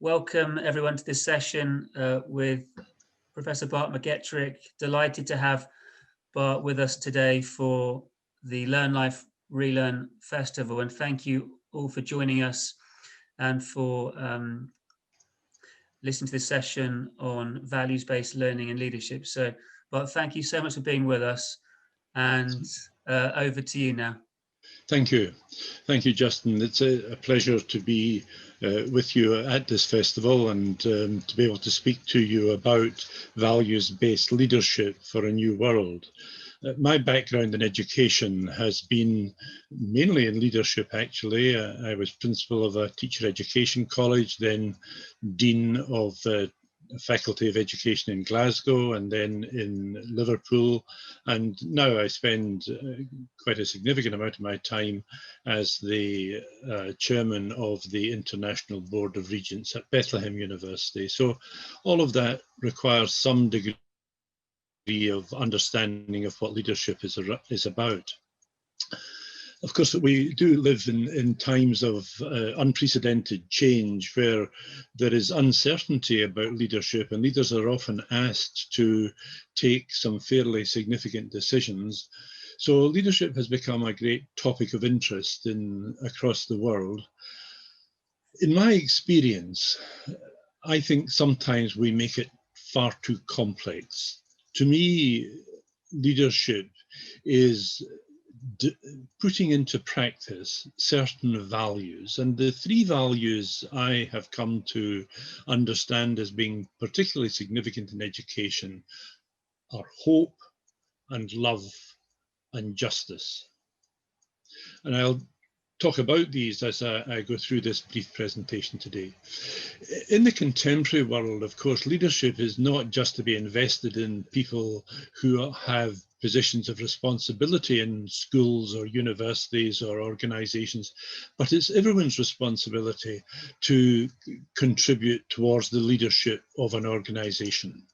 Welcome everyone to this session with Professor Bart McGettrick. Delighted to have Bart with us today for the Learnlife Relearn Festival, and thank you all for joining us and for listening to this session on values-based learning and leadership. So, Bart, thank you so much for being with us, and over to you now. Thank you. Thank you, Justin. It's a pleasure to be with you at this festival and to be able to speak to you about values-based leadership for a new world. My background in education has been mainly in leadership, actually. I was principal of a teacher education college, then dean of Faculty of Education in Glasgow and then in Liverpool, and now I spend quite a significant amount of my time as the chairman of the International Board of Regents at Bethlehem University. So all of that requires some degree of understanding of what leadership is about. Of course, we do live in times of unprecedented change where there is uncertainty about leadership, and leaders are often asked to take some fairly significant decisions. So leadership has become a great topic of interest across the world. In my experience, I think sometimes we make it far too complex. To me, leadership is putting into practice certain values, and the three values I have come to understand as being particularly significant in education are hope and love and justice. And I'll talk about these as I go through this brief presentation today. In the contemporary world, of course, leadership is not just to be invested in people who have positions of responsibility in schools or universities or organizations, but it's everyone's responsibility to contribute towards the leadership of an organization.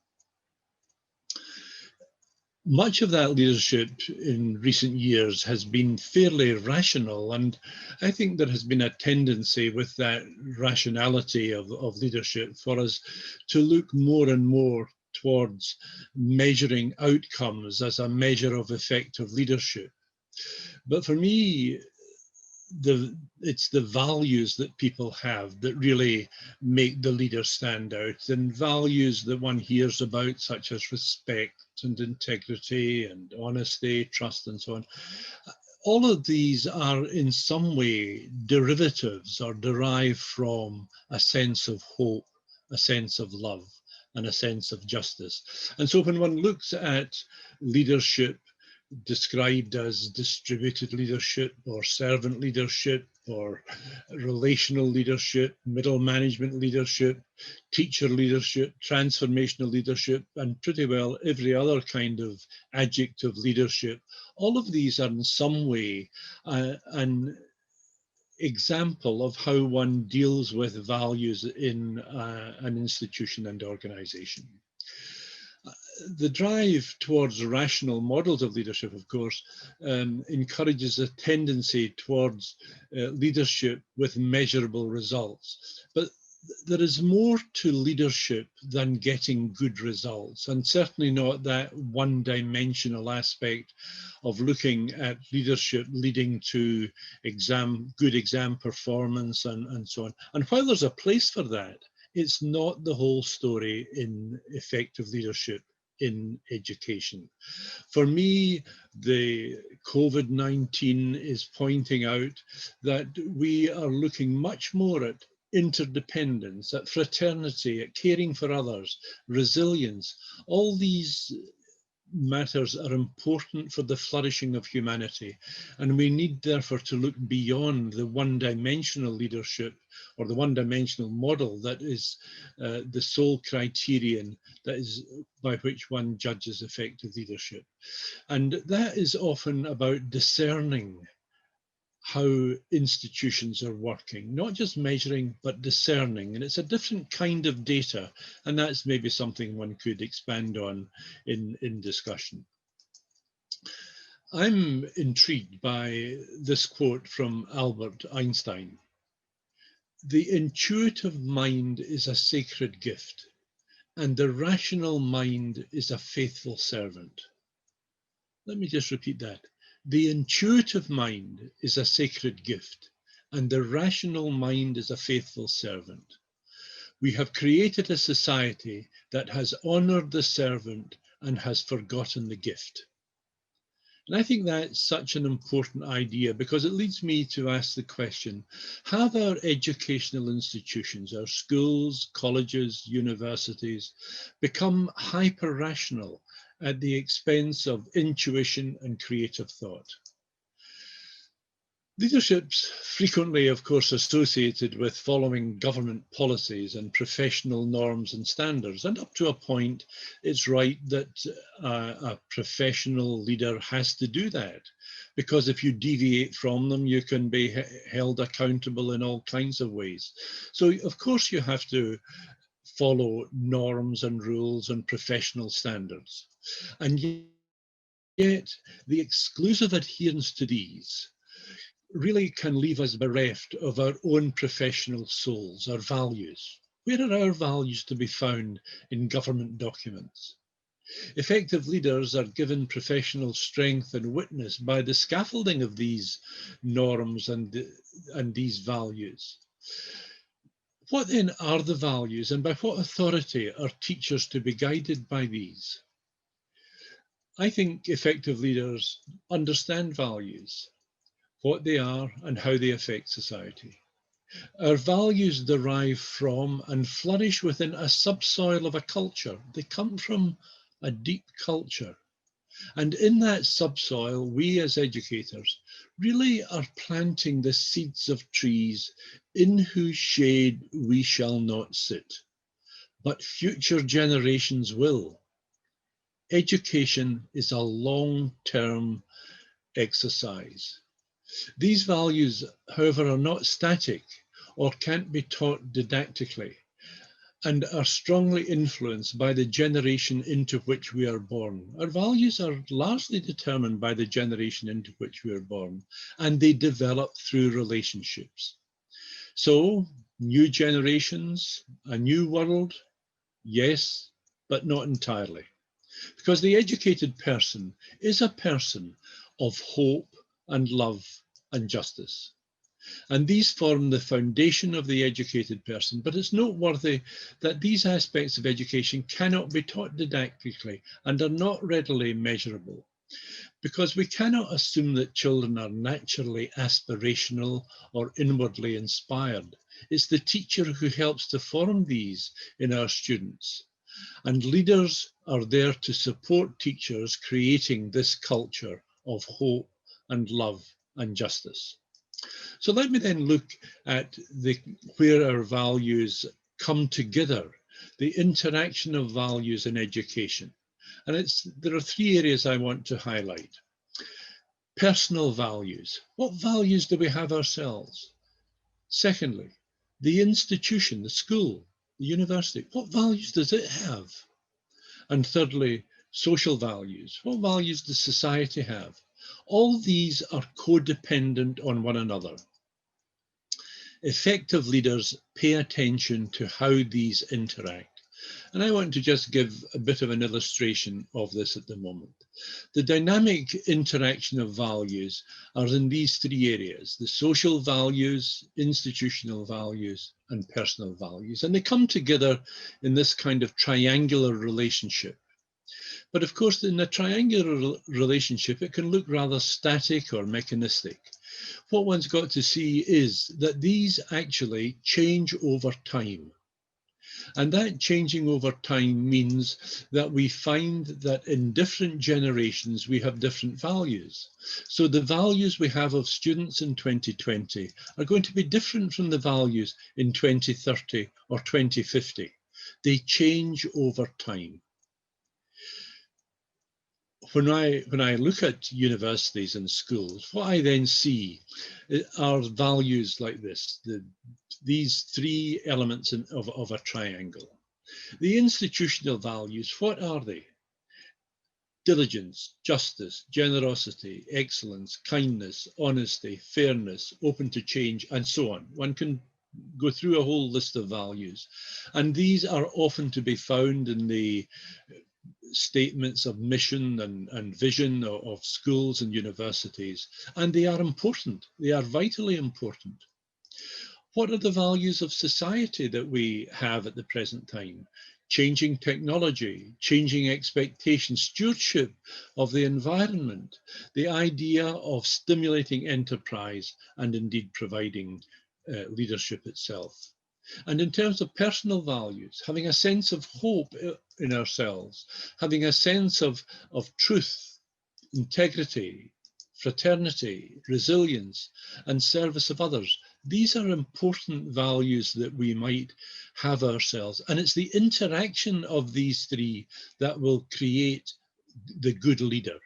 Much of that leadership in recent years has been fairly rational, and I think there has been a tendency with that rationality of leadership for us to look more and more towards measuring outcomes as a measure of effective leadership. But for me, it's the values that people have that really make the leader stand out, and values that one hears about, such as respect and integrity and honesty, trust, and so on. All of these are in some way derivatives or derived from a sense of hope, a sense of love, and a sense of justice. And so when one looks at leadership described as distributed leadership or servant leadership or relational leadership, middle management leadership, teacher leadership, transformational leadership, and pretty well every other kind of adjective leadership, all of these are in some way an example of how one deals with values in an institution and organization. The drive towards rational models of leadership, of course, encourages a tendency towards leadership with measurable results. But there is more to leadership than getting good results, and certainly not that one-dimensional aspect of looking at leadership leading to good exam performance and so on. And while there's a place for that, it's not the whole story in effective leadership in education. For me, the COVID-19 is pointing out that we are looking much more at interdependence, at fraternity, at caring for others, resilience. All these matters are important for the flourishing of humanity, and we need therefore to look beyond the one-dimensional leadership or the one-dimensional model that is the sole criterion that is by which one judges effective leadership. And that is often about discerning how institutions are working, not just measuring, but discerning. And it's a different kind of data, and that's maybe something one could expand on in discussion. I'm intrigued by this quote from Albert Einstein. The intuitive mind is a sacred gift, and the rational mind is a faithful servant. Let me just repeat that. The intuitive mind is a sacred gift, and the rational mind is a faithful servant. We have created a society that has honored the servant and has forgotten the gift. And I think that's such an important idea because it leads me to ask the question, have our educational institutions, our schools, colleges, universities, become hyper-rational at the expense of intuition and creative thought? Leadership's frequently, of course, associated with following government policies and professional norms and standards. And up to a point, it's right that a professional leader has to do that. Because if you deviate from them, you can be held accountable in all kinds of ways. So, of course, you have to follow norms and rules and professional standards. And yet, the exclusive adherence to these really can leave us bereft of our own professional souls, our values. Where are our values to be found in government documents? Effective leaders are given professional strength and witness by the scaffolding of these norms and these values. What then are the values, and by what authority are teachers to be guided by these? I think effective leaders understand values, what they are and how they affect society. Our values derive from and flourish within a subsoil of a culture. They come from a deep culture. And in that subsoil, we as educators really are planting the seeds of trees in whose shade we shall not sit, but future generations will. Education is a long-term exercise. These values, however, are not static or can't be taught didactically and are strongly influenced by the generation into which we are born. Our values are largely determined by the generation into which we are born, and they develop through relationships. So, new generations, a new world, yes, but not entirely. Because the educated person is a person of hope and love and justice. And these form the foundation of the educated person. But it's noteworthy that these aspects of education cannot be taught didactically and are not readily measurable. Because we cannot assume that children are naturally aspirational or inwardly inspired. It's the teacher who helps to form these in our students. And leaders are there to support teachers creating this culture of hope and love and justice. So let me then look at where our values come together, the interaction of values in education. And there are three areas I want to highlight. Personal values. What values do we have ourselves? Secondly, the institution, the school, the university. What values does it have? And thirdly, social values. What values does society have? All these are codependent on one another. Effective leaders pay attention to how these interact. And I want to just give a bit of an illustration of this at the moment. The dynamic interaction of values are in these three areas: the social values, institutional values, and personal values. And they come together in this kind of triangular relationship. But of course, in a triangular relationship, it can look rather static or mechanistic. What one's got to see is that these actually change over time. And that changing over time means that we find that in different generations, we have different values. So the values we have of students in 2020 are going to be different from the values in 2030 or 2050. They change over time. When I look at universities and schools, what I then see are values like this, these three elements of a triangle. The institutional values, what are they? Diligence, justice, generosity, excellence, kindness, honesty, fairness, open to change, and so on. One can go through a whole list of values. And these are often to be found in the statements of mission and vision of schools and universities. And they are important. They are vitally important. What are the values of society that we have at the present time? Changing technology, changing expectations, stewardship of the environment, the idea of stimulating enterprise, and indeed providing leadership itself. And in terms of personal values, having a sense of hope in ourselves, having a sense of truth, integrity, fraternity, resilience, and service of others. These are important values that we might have ourselves. And it's the interaction of these three that will create the good leader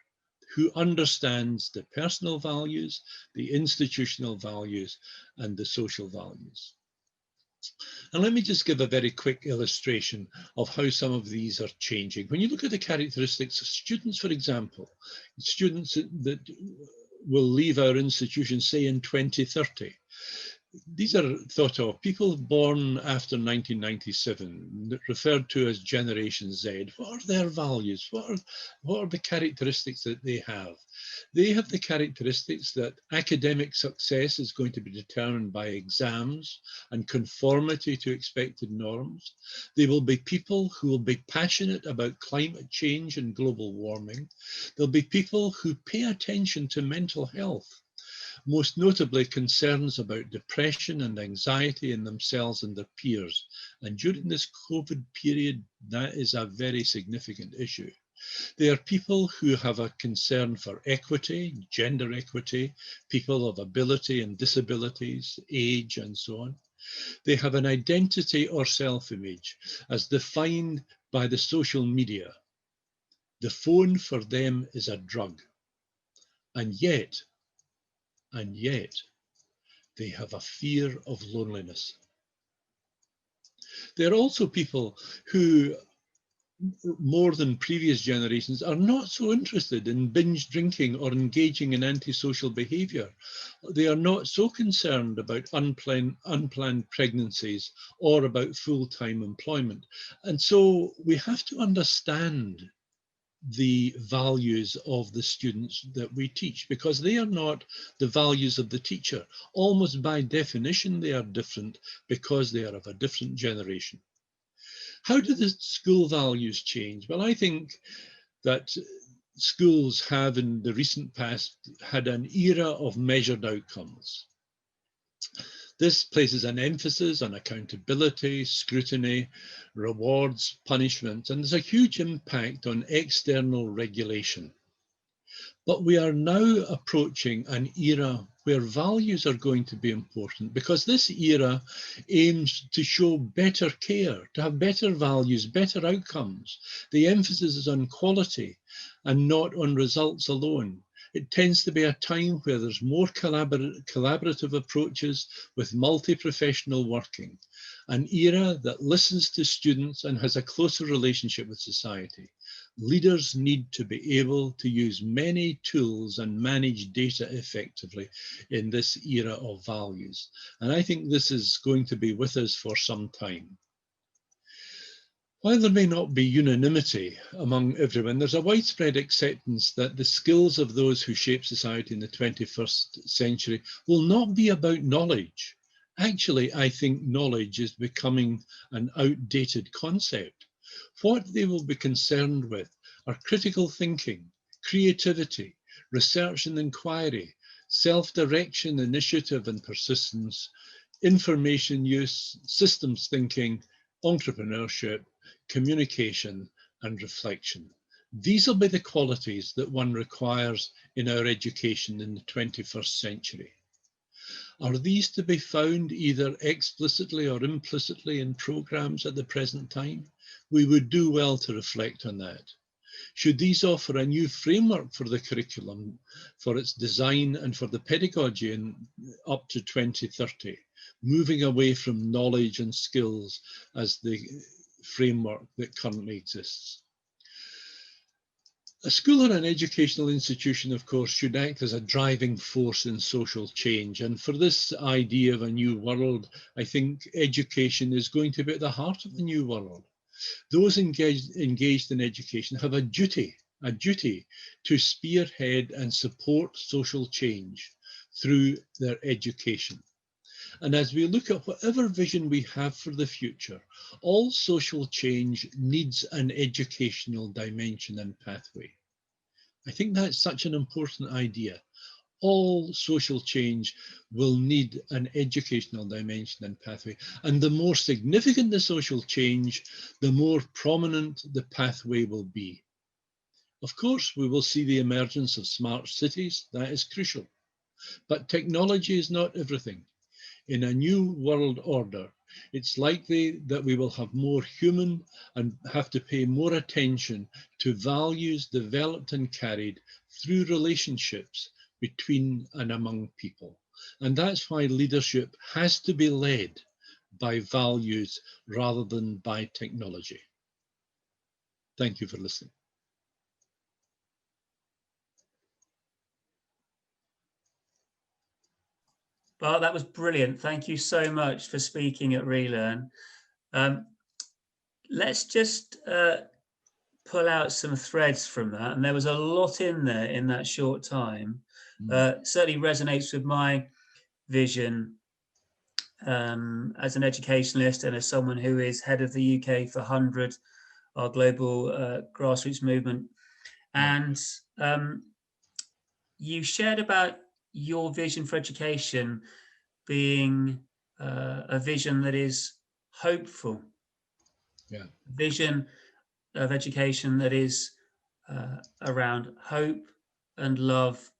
who understands the personal values, the institutional values, and the social values. And let me just give a very quick illustration of how some of these are changing. When you look at the characteristics of students, for example, students that will leave our institution, say in 2030, these are thought of people born after 1997, referred to as Generation Z. What are their values? What are the characteristics that they have? They have the characteristics that academic success is going to be determined by exams and conformity to expected norms. They will be people who will be passionate about climate change and global warming. They'll be people who pay attention to mental health, most notably concerns about depression and anxiety in themselves and their peers. And during this COVID period, that is a very significant issue. They are people who have a concern for equity, gender equity, people of ability and disabilities, age, and so on. They have an identity or self-image as defined by the social media. The phone for them is a drug. And yet, they have a fear of loneliness. There are also people who, more than previous generations, are not so interested in binge drinking or engaging in antisocial behaviour. They are not so concerned about unplanned pregnancies or about full-time employment. And so we have to understand the values of the students that we teach, because they are not the values of the teacher. Almost by definition, they are different because they are of a different generation. How do the school values change? Well, I think that schools have in the recent past had an era of measured outcomes. This places an emphasis on accountability, scrutiny, rewards, punishment, and there's a huge impact on external regulation. But we are now approaching an era where values are going to be important, because this era aims to show better care, to have better values, better outcomes. The emphasis is on quality and not on results alone. It tends to be a time where there's more collaborative approaches with multi-professional working, an era that listens to students and has a closer relationship with society. Leaders need to be able to use many tools and manage data effectively in this era of values. And I think this is going to be with us for some time. While there may not be unanimity among everyone, there's a widespread acceptance that the skills of those who shape society in the 21st century will not be about knowledge. Actually, I think knowledge is becoming an outdated concept. What they will be concerned with are critical thinking, creativity, research and inquiry, self-direction, initiative and persistence, information use, systems thinking, entrepreneurship, communication and reflection. These will be the qualities that one requires in our education in the 21st century. Are these to be found either explicitly or implicitly in programs at the present time? We would do well to reflect on that. Should these offer a new framework for the curriculum, for its design and for the pedagogy in up to 2030, moving away from knowledge and skills as the framework that currently exists? A school or an educational institution, of course, should act as a driving force in social change. And for this idea of a new world, I think education is going to be at the heart of the new world. Those engaged in education have a duty to spearhead and support social change through their education. And as we look at whatever vision we have for the future, all social change needs an educational dimension and pathway. I think that's such an important idea. All social change will need an educational dimension and pathway. And the more significant the social change, the more prominent the pathway will be. Of course, we will see the emergence of smart cities. That is crucial. But technology is not everything. In a new world order, it's likely that we will have more human and have to pay more attention to values developed and carried through relationships between and among people. And that's why leadership has to be led by values rather than by technology. Thank you for listening. Bart, that was brilliant. Thank you so much for speaking at Relearn. Let's just pull out some threads from that. And there was a lot in there in that short time. Certainly resonates with my vision as an educationalist and as someone who is head of the UK for 100, our global grassroots movement. And you shared about your vision for education being a vision that is hopeful. Yeah. Vision of education that is around hope and love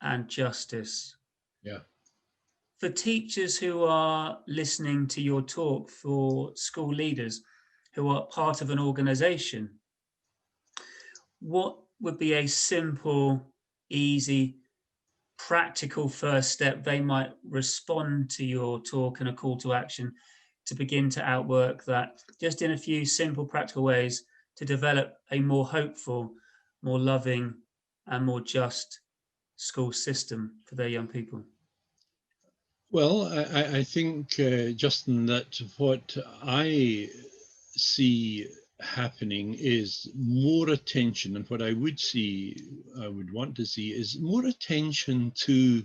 and justice. Yeah. For teachers who are listening to your talk, for school leaders who are part of an organization, what would be a simple, easy, practical first step they might respond to your talk and a call to action to begin to outwork that, just in a few simple, practical ways, to develop a more hopeful, more loving, and more just school system for their young people? Well, I think, Justin, that what I see happening is more attention, and what I would want to see is more attention to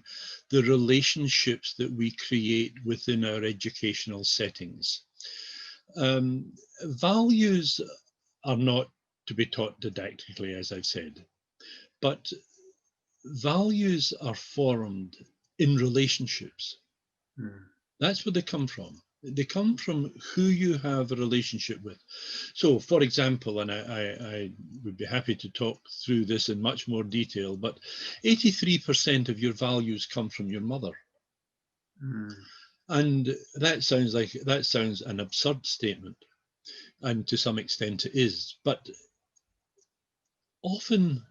the relationships that we create within our educational settings. Values are not to be taught didactically, as I've said, but values are formed in relationships. That's where they come from. They come from who you have a relationship with. So, for example, and I would be happy to talk through this in much more detail, but 83% of your values come from your mother. And that sounds an absurd statement, and to some extent it is. But often,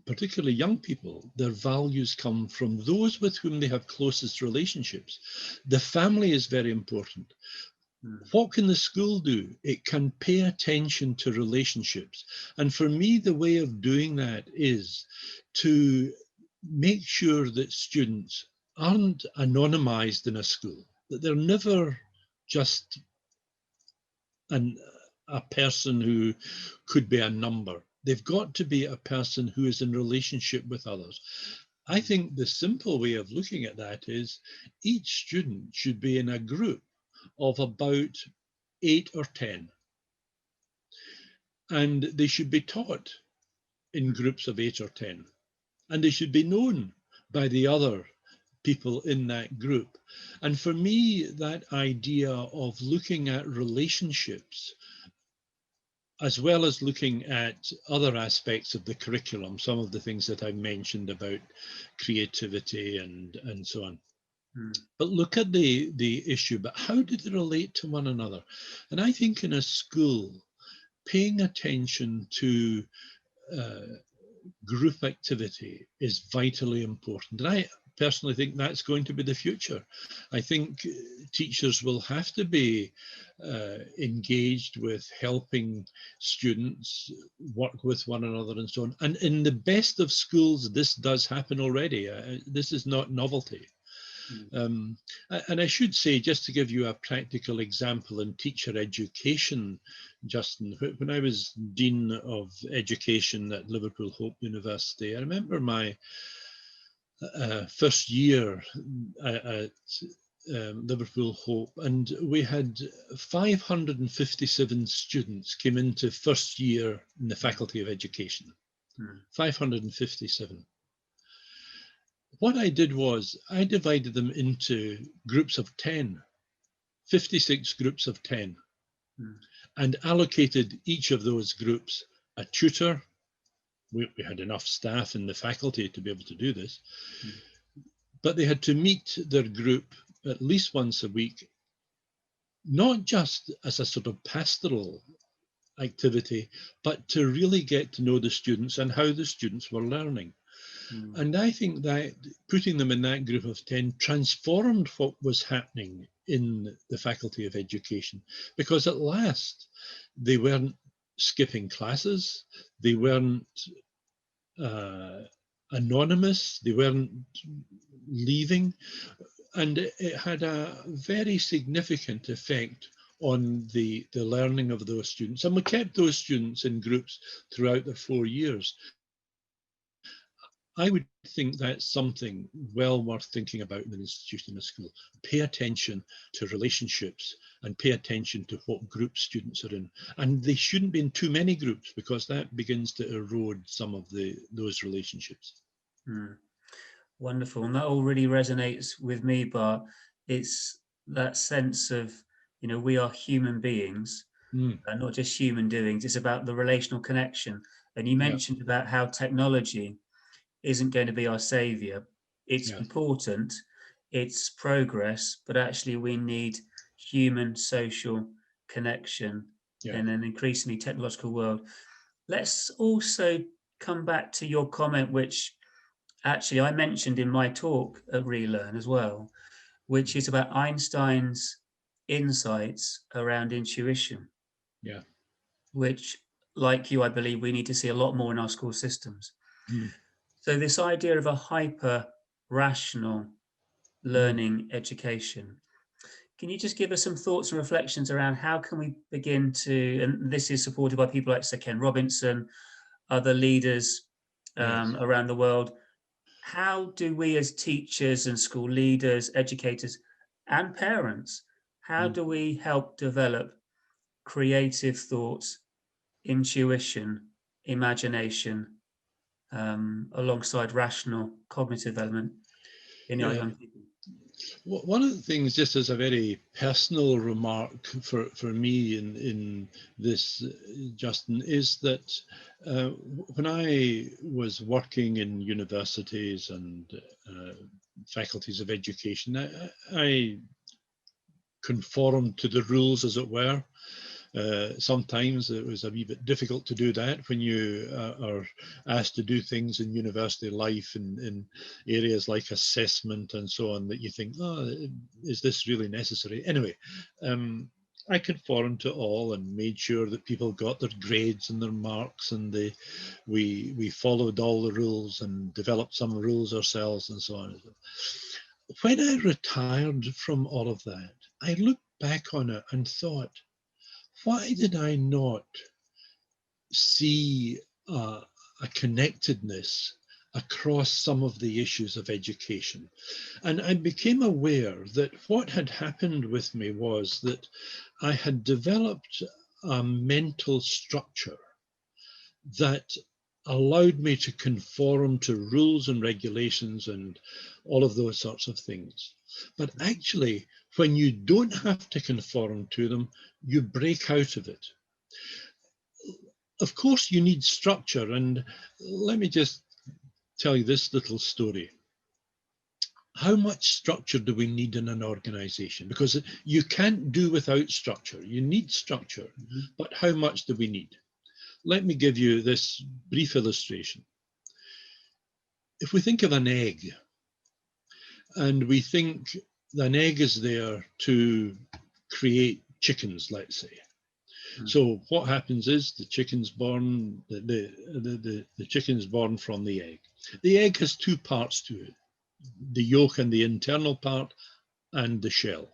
particularly young people, their values come from those with whom they have closest relationships. The family is very important. What can the school do? It can pay attention to relationships. And for me, the way of doing that is to make sure that students aren't anonymized in a school, that they're never just a person who could be a number. They've got to be a person who is in relationship with others. I think the simple way of looking at that is each student should be in a group of about 8 or 10. And they should be taught in groups of 8 or 10. And they should be known by the other people in that group. And for me, that idea of looking at relationships as well as looking at other aspects of the curriculum, some of the things that I mentioned about creativity and so on. But look at the issue, but how do they relate to one another? And I think in a school, paying attention to group activity is vitally important. And personally think that's going to be the future. I think teachers will have to be engaged with helping students work with one another and so on. And in the best of schools, this does happen already. This is not novelty. And I should say, just to give you a practical example in teacher education, Justin, when I was Dean of Education at Liverpool Hope University, I remember my first year at Liverpool Hope, and we had 557 students came into first year in the Faculty of Education. 557. What I did was I divided them into groups of 10, 56 groups of 10, and allocated each of those groups a tutor. We had enough staff in the faculty to be able to do this, but they had to meet their group at least once a week, not just as a sort of pastoral activity, but to really get to know the students and how the students were learning. And I think that putting them in that group of 10 transformed what was happening in the Faculty of Education, because at last they weren't skipping classes, they weren't anonymous, they weren't leaving, and it had a very significant effect on the learning of those students. And we kept those students in groups throughout their 4 years. I would think that's something well worth thinking about in an institution, in a school. Pay attention to relationships and pay attention to what group students are in. And they shouldn't be in too many groups, because that begins to erode some of those relationships. Wonderful. And that all really resonates with me, Bart. It's that sense of, we are human beings, not just human doings. It's about the relational connection. And you mentioned about how technology isn't going to be our savior. It's important, it's progress, but actually we need human social connection in an increasingly technological world. Let's also come back to your comment, which actually I mentioned in my talk at Relearn as well, which is about Einstein's insights around intuition. Which, like you, I believe we need to see a lot more in our school systems. So this idea of a hyper-rational learning education, can you just give us some thoughts and reflections around how can we begin to, and this is supported by people like Sir Ken Robinson, other leaders around the world, how do we as teachers and school leaders, educators and parents, how do we help develop creative thoughts, intuition, imagination, alongside rational cognitive element in our young people? One of the things, just as a very personal remark for me in this, Justin, is that when I was working in universities and faculties of education, I conformed to the rules, as it were. Sometimes it was a wee bit difficult to do that when you are asked to do things in university life in areas like assessment and so on, that you think, oh, is this really necessary? Anyway, I conformed to all and made sure that people got their grades and their marks, and we followed all the rules and developed some rules ourselves and so on. When I retired from all of that, I looked back on it and thought, why did I not see a connectedness across some of the issues of education? And I became aware that what had happened with me was that I had developed a mental structure that allowed me to conform to rules and regulations and all of those sorts of things. But actually, when you don't have to conform to them, you break out of it. Of course, you need structure. And let me just tell you this little story. How much structure do we need in an organization? Because you can't do without structure. You need structure, but how much do we need? Let me give you this brief illustration. If we think of an egg, and we think an egg is there to create chickens, let's say. So what happens is the chicken's born, the chicken's born from the egg. The egg has two parts to it, the yolk and the internal part, and the shell.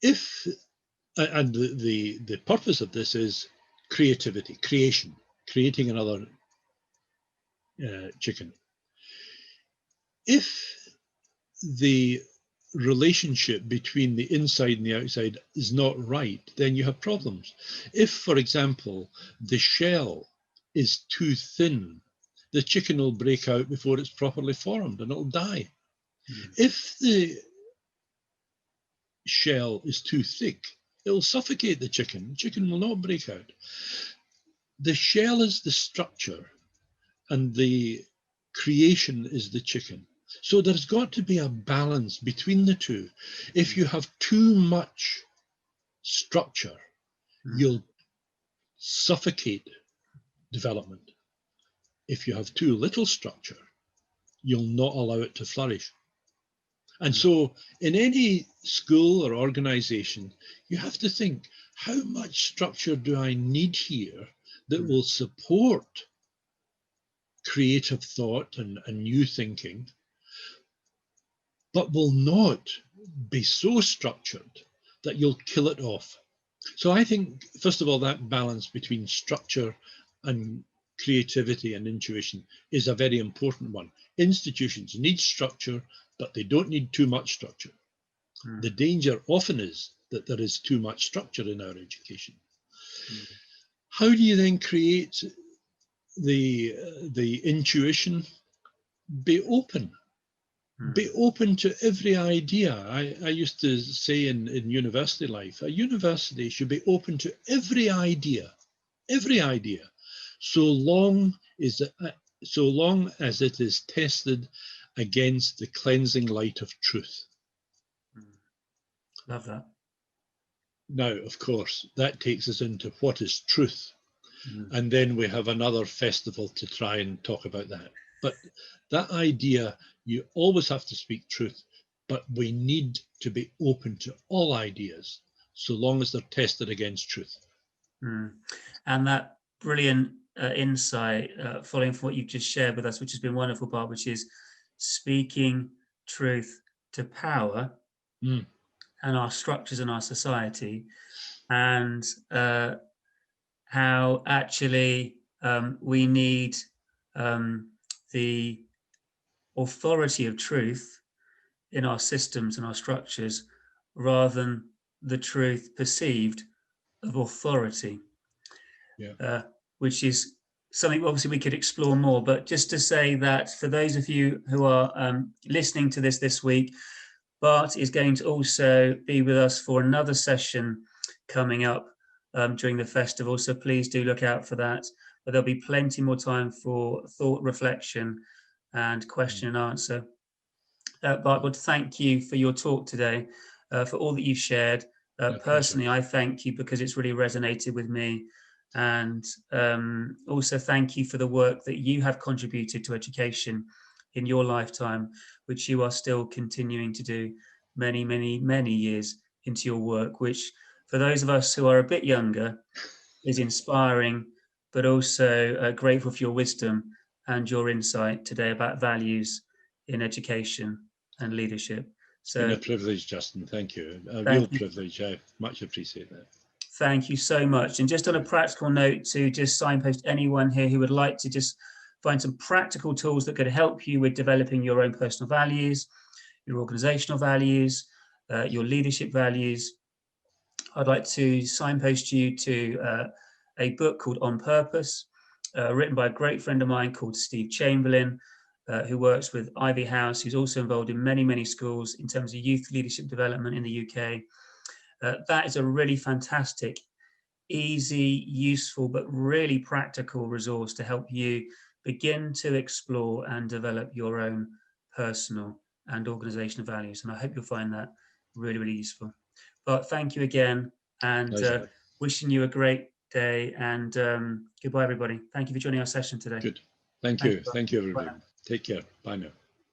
If, and the purpose of this is creativity, creating another chicken. If the relationship between the inside and the outside is not right, then you have problems. If, for example, the shell is too thin, the chicken will break out before it's properly formed and it'll die. If the shell is too thick, it'll suffocate the chicken. The chicken will not break out. The shell is the structure and the creation is the chicken. So there's got to be a balance between the two. If you have too much structure, you'll suffocate development. If you have too little structure, you'll not allow it to flourish. And so in any school or organization, you have to think, how much structure do I need here that will support creative thought and new thinking, but will not be so structured that you'll kill it off. So I think, first of all, that balance between structure and creativity and intuition is a very important one. Institutions need structure, but they don't need too much structure. The danger often is that there is too much structure in our education. How do you then create the intuition? Be open. Be open to every idea. I used to say in university life, a university should be open to every idea, so long as it is tested against the cleansing light of truth. Love that. Now, of course, that takes us into what is truth. And then we have another festival to try and talk about that. But that idea, you always have to speak truth, but we need to be open to all ideas, so long as they're tested against truth. And that brilliant insight, following from what you've just shared with us, which has been wonderful, Bart, which is speaking truth to power and our structures and our society, and how actually we need the authority of truth in our systems and our structures rather than the truth perceived of authority, which is something obviously we could explore more. But just to say that for those of you who are listening to this week, Bart is going to also be with us for another session coming up during the festival, so please do look out for that. But there'll be plenty more time for thought, reflection, and question and answer. Bart, I want to thank you for your talk today, for all that you've shared. Personally, I thank you because it's really resonated with me. And also thank you for the work that you have contributed to education in your lifetime, which you are still continuing to do many, many, many years into your work, which for those of us who are a bit younger is inspiring, but also grateful for your wisdom and your insight today about values in education and leadership. So, it's been a privilege, Justin. Thank you. A real privilege. I much appreciate that. Thank you so much. And just on a practical note, to just signpost anyone here who would like to just find some practical tools that could help you with developing your own personal values, your organizational values, your leadership values, I'd like to signpost you to a book called On Purpose, written by a great friend of mine called Steve Chamberlain, who works with Ivy House, who's also involved in many, many schools in terms of youth leadership development in the UK. That is a really fantastic, easy, useful, but really practical resource to help you begin to explore and develop your own personal and organizational values. And I hope you'll find that really, really useful. But thank you again, and wishing you a great day, and goodbye, everybody. Thank you for joining our session today. Good. Thank you. Thank you, everybody. Take care. Bye now.